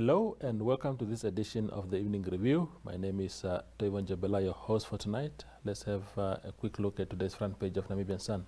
Hello and welcome to this edition of the Evening Review. My name is Toivon Jabela, your host for tonight. Let's have a quick look at today's front page of Namibian Sun.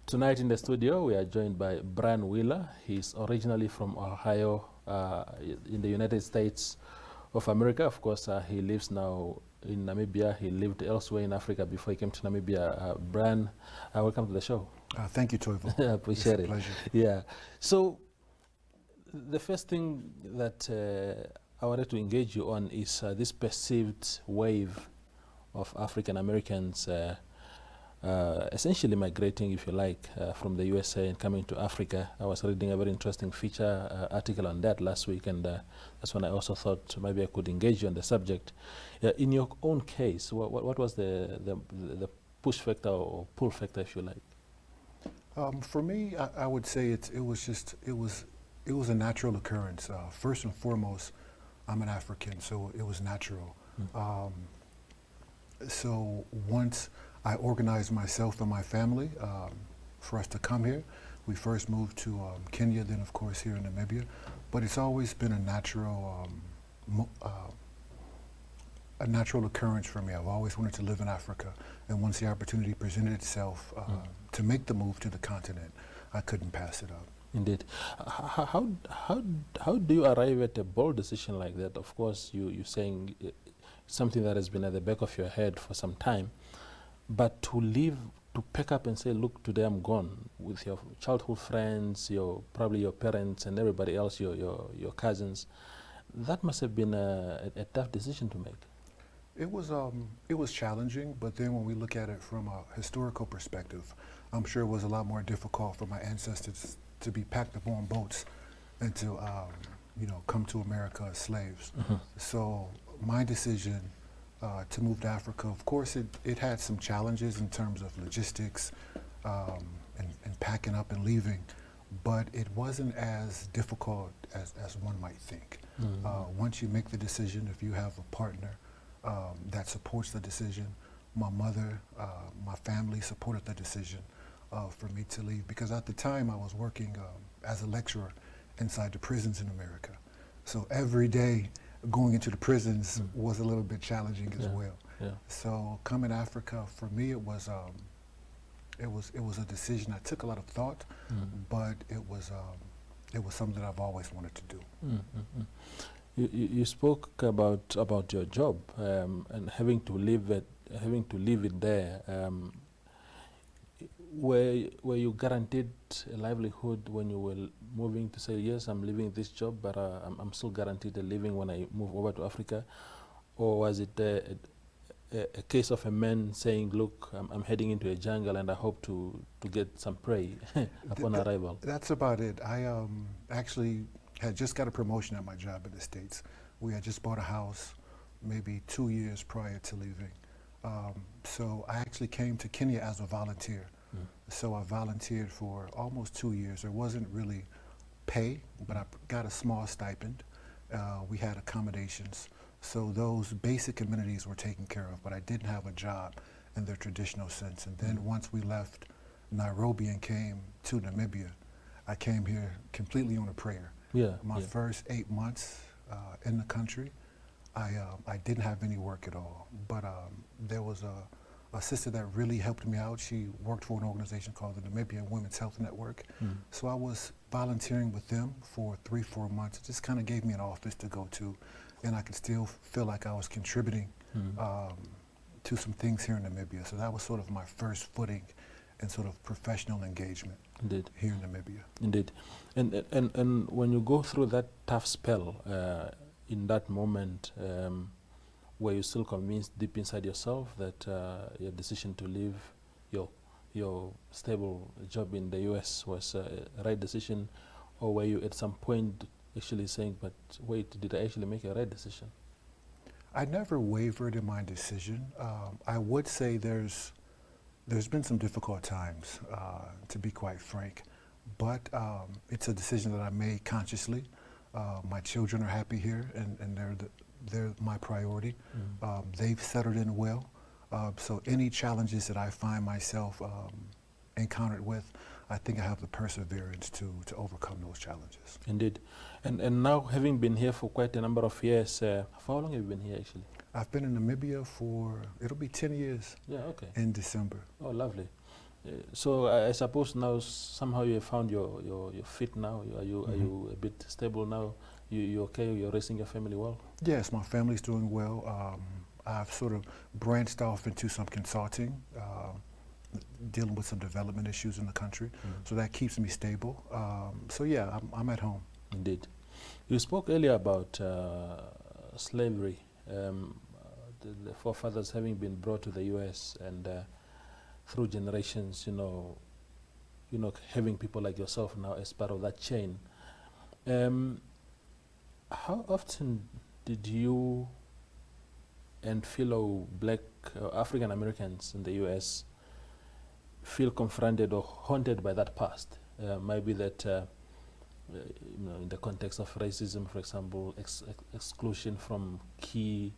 Tonight in the studio, we are joined by Brian Wheeler. He's originally from Ohio in the United States of America. Of course, he lives now in Namibia. He lived elsewhere in Africa before he came to Namibia. Brian, welcome to the show. Thank you, Toivo. I appreciate it. Pleasure. Yeah. So, the first thing that I wanted to engage you on is this perceived wave of African Americans essentially migrating, if you like, from the USA and coming to Africa. I was reading a very interesting feature article on that last week, and that's when I also thought maybe I could engage you on the subject. In your own case, what was the push factor or pull factor, if you like? For me, I would say it was a natural occurrence. First and foremost, I'm an African, so it was natural. So once I organized myself and my family for us to come here. We first moved to Kenya, then of course here in Namibia. But it's always been a natural occurrence for me. I've always wanted to live in Africa, and once the opportunity presented itself to make the move to the continent, I couldn't pass it up. Indeed. How do you arrive at a bold decision like that? Of course, you're saying something that has been at the back of your head for some time. But to leave, to pick up and say, look, today I'm gone with your childhood friends, probably your parents and everybody else, your cousins, that must have been a tough decision to make. It was challenging, but then when we look at it from a historical perspective, I'm sure it was a lot more difficult for my ancestors to be packed up on boats and to come to America as slaves. So my decision to move to Africa, of course, it had some challenges in terms of logistics and packing up and leaving, but it wasn't as difficult as one might think. Once you make the decision, if you have a partner that supports the decision, my mother, my family supported the decision for me to leave, because at the time I was working as a lecturer inside the prisons in America. So every day going into the prisons was a little bit challenging as well. Yeah. So coming to Africa, for me, it was a decision. I took a lot of thought, but it was something that I've always wanted to do. You spoke about your job and having to leave it there. Were you guaranteed a livelihood when you were moving to say, yes, I'm leaving this job, but I'm still guaranteed a living when I move over to Africa? Or was it a case of a man saying, look, I'm heading into a jungle and I hope to get some prey upon arrival? That's about it. I actually had just got a promotion at my job in the States. We had just bought a house maybe 2 years prior to leaving. So I actually came to Kenya as a volunteer. So I volunteered for almost 2 years. There wasn't really pay, but I got a small stipend. We had accommodations. So those basic amenities were taken care of, but I didn't have a job in the traditional sense. And then once we left Nairobi and came to Namibia, I came here completely on a prayer. Yeah. My first 8 months in the country, I didn't have any work at all. But there was a sister that really helped me out. She worked for an organization called the Namibia Women's Health Network. Mm. So I was volunteering with them for 3-4 months. It just kind of gave me an office to go to, and I could still feel like I was contributing to some things here in Namibia. So that was sort of my first footing and sort of professional engagement. Indeed. Here in Namibia. Indeed. And when you go through that tough spell, in that moment, were you still convinced deep inside yourself that your decision to leave your stable job in the US was a right decision, or were you at some point actually saying, but wait, did I actually make a right decision? I never wavered in my decision. I would say there's been some difficult times, to be quite frank, but it's a decision that I made consciously. My children are happy here, and they're my priority. They've settled in well, so any challenges that I find myself encountered with, I think I have the perseverance to overcome those challenges. Indeed. And now, having been here for quite a number of years, for how long have you been here actually? I've been in Namibia for, it'll be 10 years. Yeah, okay. In December. Oh, lovely. So I suppose now somehow you have found your feet now. Are you a bit stable now? You okay? You're raising your family well? Yes, my family's doing well. I've sort of branched off into some consulting, dealing with some development issues in the country. So that keeps me stable. So yeah, I'm at home. Indeed. You spoke earlier about slavery, the forefathers having been brought to the U.S. and through generations, having people like yourself now as part of that chain. How often did you and fellow Black African Americans in the U.S. feel confronted or haunted by that past? Maybe that, in the context of racism, for example, exclusion from key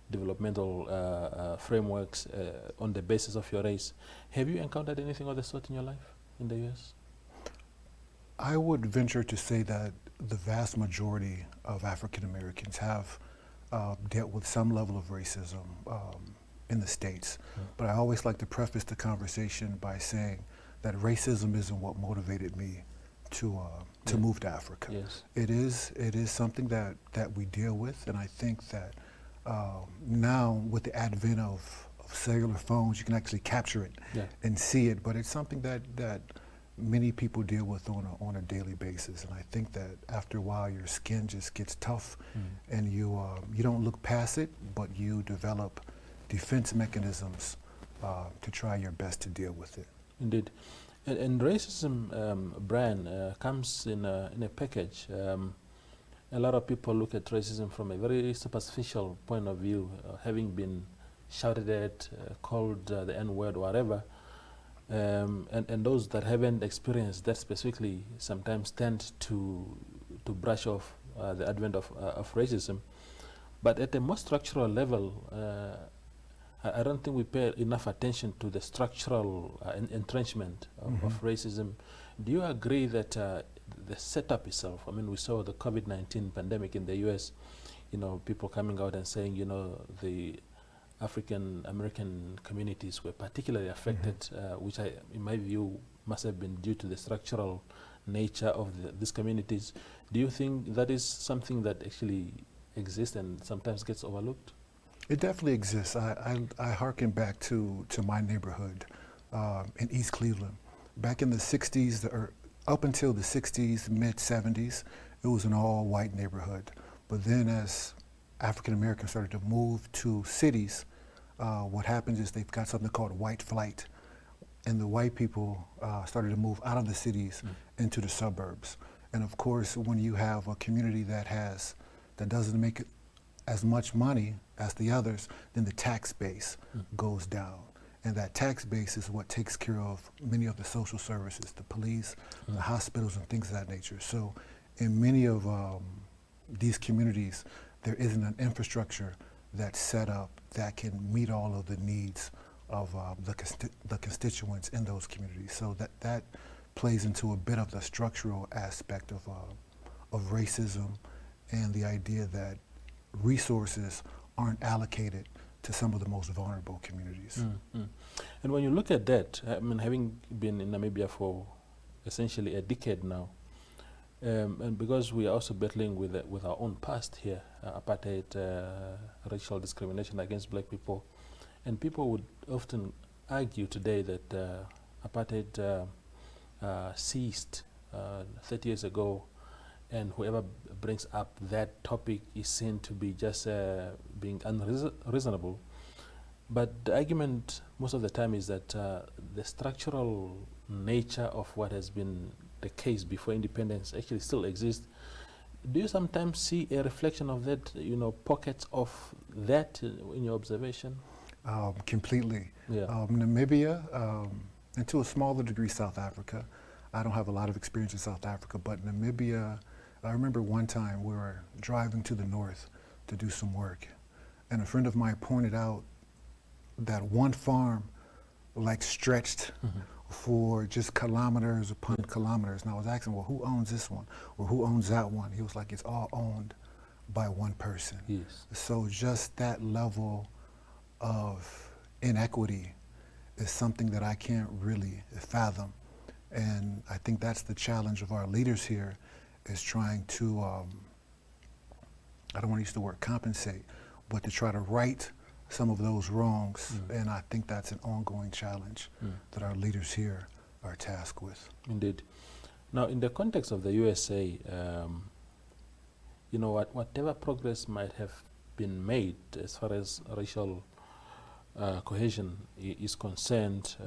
developmental frameworks on the basis of your race. Have you encountered anything of the sort in your life in the U.S.? I would venture to say that the vast majority of African Americans have dealt with some level of racism in the States. But I always like to preface the conversation by saying that racism isn't what motivated me to move to Africa. Yes. It is something that we deal with, and I think that now with the advent of cellular phones, you can actually capture it and see it, but it's something that many people deal with on a daily basis. And I think that after a while your skin just gets tough and you don't look past it, but you develop defense mechanisms to try your best to deal with it. Indeed. And racism, Brian, comes in a package. A lot of people look at racism from a very superficial point of view, having been shouted at, called the N-word, whatever. And those that haven't experienced that specifically sometimes tend to brush off the advent of racism. But at a more structural level, I don't think we pay enough attention to the structural entrenchment of racism. Do you agree that the setup itself, I mean, we saw the COVID-19 pandemic in the US, people coming out and saying, the African American communities were particularly affected, which in my view, must have been due to the structural nature of these communities. Do you think that is something that actually exists and sometimes gets overlooked? It definitely exists. I hearken back to my neighborhood in East Cleveland. Back in the 60s, or up until the 60s, mid-70s, it was an all-white neighborhood. But then as African Americans started to move to cities, what happens is they've got something called white flight. And the white people started to move out of the cities into the suburbs. And of course, when you have a community that doesn't make as much money as the others, then the tax base goes down. And that tax base is what takes care of many of the social services, the police, the hospitals, and things of that nature. So in many of these communities, there isn't an infrastructure that's set up that can meet all of the needs of the constituents in those communities. So that plays into a bit of the structural aspect of racism and the idea that resources aren't allocated to some of the most vulnerable communities. And when you look at that, I mean, having been in Namibia for essentially a decade now, and because we are also battling with our own past here, apartheid, racial discrimination against black people, and people would often argue today that apartheid ceased 30 years ago, and whoever brings up that topic is seen to be just being unreasonable. But the argument most of the time is that the structural nature of what has been the case before independence actually still exists. Do you sometimes see a reflection of that, pockets of that in your observation? Completely. Yeah. Namibia, and to a smaller degree South Africa. I don't have a lot of experience in South Africa, but Namibia, I remember one time we were driving to the north to do some work, and a friend of mine pointed out that one farm stretched for just kilometers upon kilometers. And I was asking, well, who owns this one? Or who owns that one? He was like, it's all owned by one person. Yes. So just that level of inequity is something that I can't really fathom. And I think that's the challenge of our leaders here, is trying to, I don't want to use the word compensate, but to try to right some of those wrongs. And I think that's an ongoing challenge that our leaders here are tasked with. Indeed. Now, in the context of the USA, whatever progress might have been made as far as racial cohesion is concerned,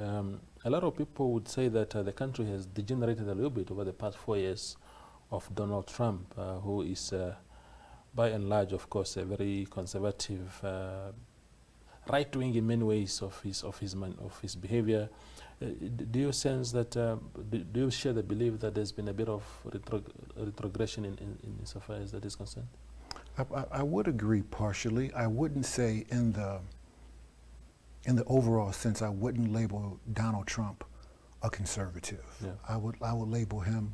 a lot of people would say that the country has degenerated a little bit over the past 4 years of Donald Trump, who is, by and large, of course, a very conservative, right-wing in many ways of his behavior. Do you sense that? Do you share the belief that there's been a bit of retrogression in so far as that is concerned? I would agree partially. I wouldn't say in the overall sense. I wouldn't label Donald Trump a conservative. Yeah. I would label him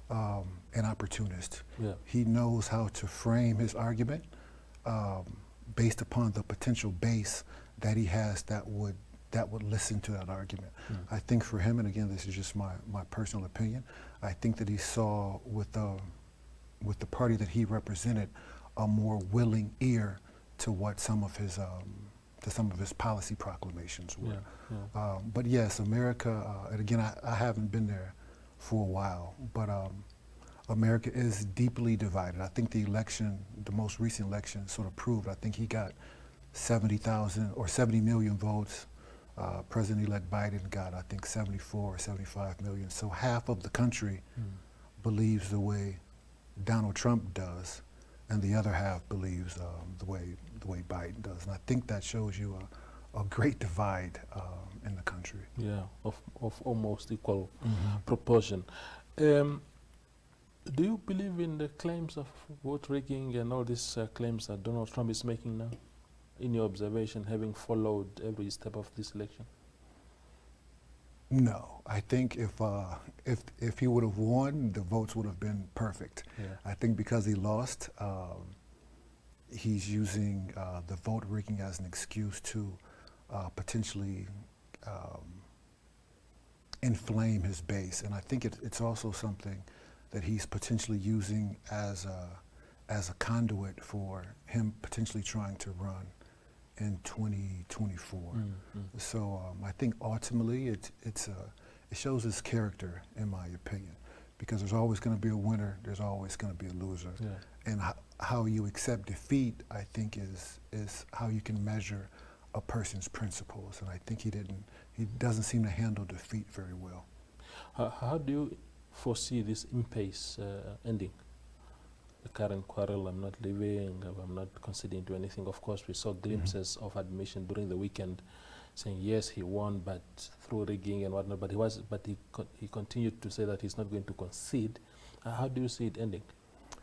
an opportunist. Yeah. He knows how to frame his argument based upon the potential base that he has that would listen to that argument. I think for him, and again, this is just my personal opinion, I think that he saw with the party that he represented a more willing ear to what some of his policy proclamations were. Yeah, yeah. But yes, America, and again, I haven't been there for a while, but America is deeply divided. I think the most recent election sort of proved, I think he got 70,000 or 70 million votes. President-elect Biden got, I think, 74 or 75 million. So half of the country believes the way Donald Trump does, and the other half believes the way Biden does. And I think that shows you a great divide in the country. Yeah, of almost equal proportion. Do you believe in the claims of vote rigging and all these claims that Donald Trump is making now, in your observation, having followed every step of this election? No, I think if he would have won, the votes would have been perfect. Yeah. I think because he lost, he's using the vote rigging as an excuse to potentially inflame his base, and I think it's also something that he's potentially using as a conduit for him potentially trying to run in 2024. So I think ultimately it shows his character, in my opinion, because there's always going to be a winner, there's always going to be a loser. Yeah. And how you accept defeat, I think, is how you can measure a person's principles. And I think he doesn't seem to handle defeat very well. How do you foresee this impasse ending? The current quarrel, I'm not leaving, I'm not conceding to anything. Of course, we saw glimpses of admission during the weekend saying, yes, he won, but through rigging and whatnot, but he continued to say that he's not going to concede. How do you see it ending?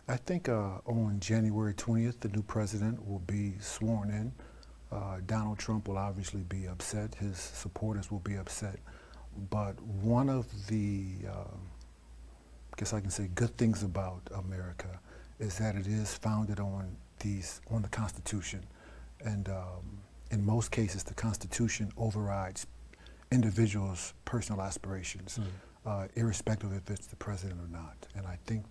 I think on January 20th, the new president will be sworn in. Donald Trump will obviously be upset. His supporters will be upset. But one of the, I guess I can say, good things about America is that it is founded on on the Constitution, and in most cases, the Constitution overrides individuals' personal aspirations, irrespective if it's the president or not. And I think,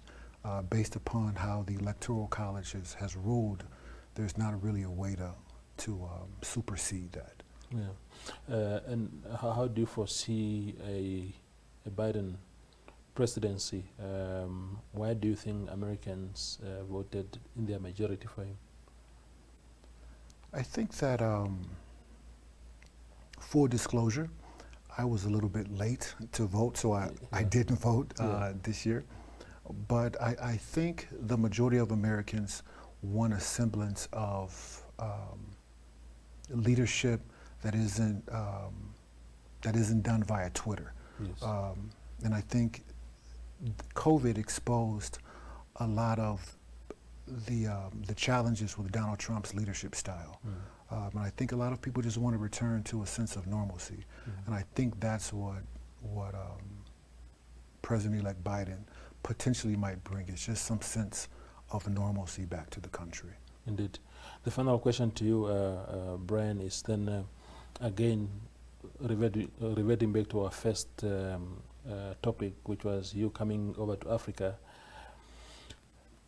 based upon how the Electoral College has ruled, there's not really a way to supersede that. Yeah. And how do you foresee a Biden presidency? Why do you think Americans voted in their majority for him? I think that, full disclosure, I was a little bit late to vote, so I didn't vote this year. But I think the majority of Americans want a semblance of leadership that isn't done via Twitter. Yes. And I think COVID exposed a lot of the challenges with Donald Trump's leadership style. And I think a lot of people just want to return to a sense of normalcy. And I think that's what President-elect Biden potentially might bring. It's just some sense of normalcy back to the country. Indeed. The final question to you, Brian, is then again reverting back to our first topic, which was you coming over to Africa.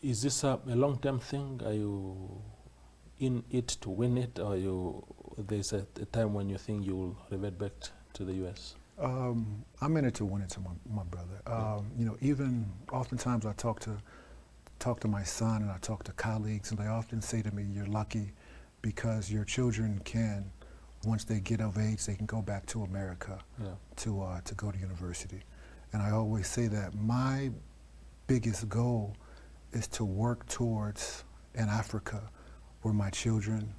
Is this a long-term thing? Are you in it to win it, or there's a time when you think you will revert back to the U.S.? I'm in it to win it, to my brother. You know, even oftentimes I talk to my son and I talk to colleagues, and they often say to me, "You're lucky because your children can, once they get of age, they can go back to America to go to university." And I always say that my biggest goal is to work towards an Africa where my children,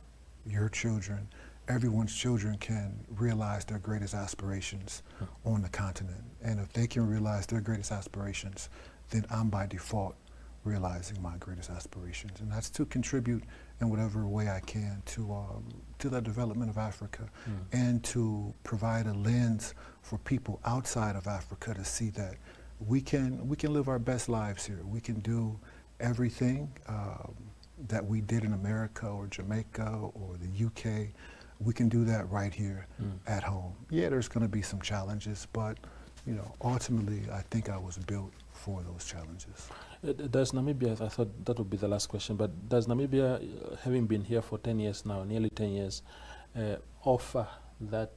your children, everyone's children can realize their greatest aspirations on the continent. And if they can realize their greatest aspirations, then I'm by default realizing my greatest aspirations. And that's to contribute in whatever way I can to the development of Africa, and to provide a lens for people outside of Africa to see that we can live our best lives here. We can do everything that we did in America or Jamaica or the UK. We can do that right here at home. Yeah, there's going to be some challenges, but you know, ultimately, I think I was built for those challenges. Does Namibia, I thought that would be the last question, but does Namibia, having been here for 10 years now, nearly 10 years, offer that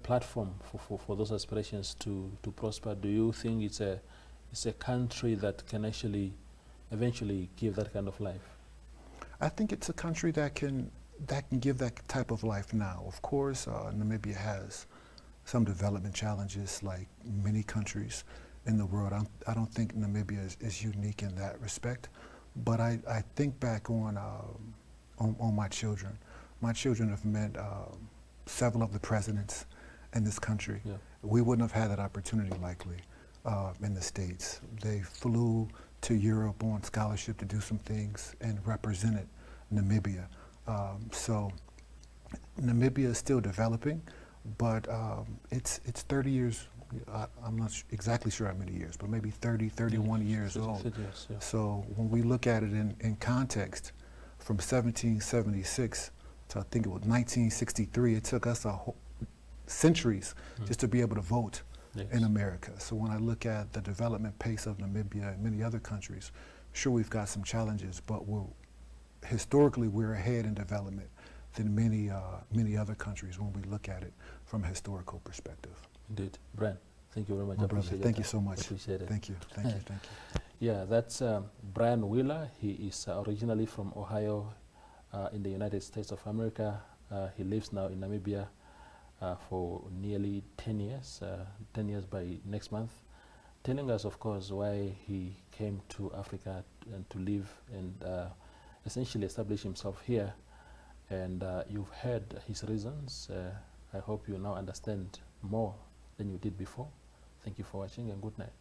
platform for those aspirations to prosper? Do you think it's a country that can actually eventually give that kind of life? I think it's a country that can give that type of life now. Of course, Namibia has some development challenges like many countries in the world. I don't think Namibia is unique in that respect, but I think back on my children. My children have met several of the presidents in this country. Yeah. We wouldn't have had that opportunity likely in the States. They flew to Europe on scholarship to do some things and represented Namibia. So Namibia is still developing, but it's 30 years, I'm not exactly sure how many years, but maybe 30, 31 years old. Years, yeah. So when we look at it in context, from 1776 to I think it was 1963, it took us centuries just to be able to vote in America. So when I look at the development pace of Namibia and many other countries, sure, we've got some challenges, but historically we're ahead in development than many other countries when we look at it from a historical perspective. Indeed. Brian, thank you very much. My brother, thank you so much. Appreciate it. Thank you. Yeah, that's Brian Wheeler. He is originally from Ohio in the United States of America. He lives now in Namibia for nearly 10 years, 10 years by next month, telling us, of course, why he came to Africa and to live and essentially establish himself here. And you've heard his reasons. I hope you now understand more than you did before. Thank you for watching, and good night.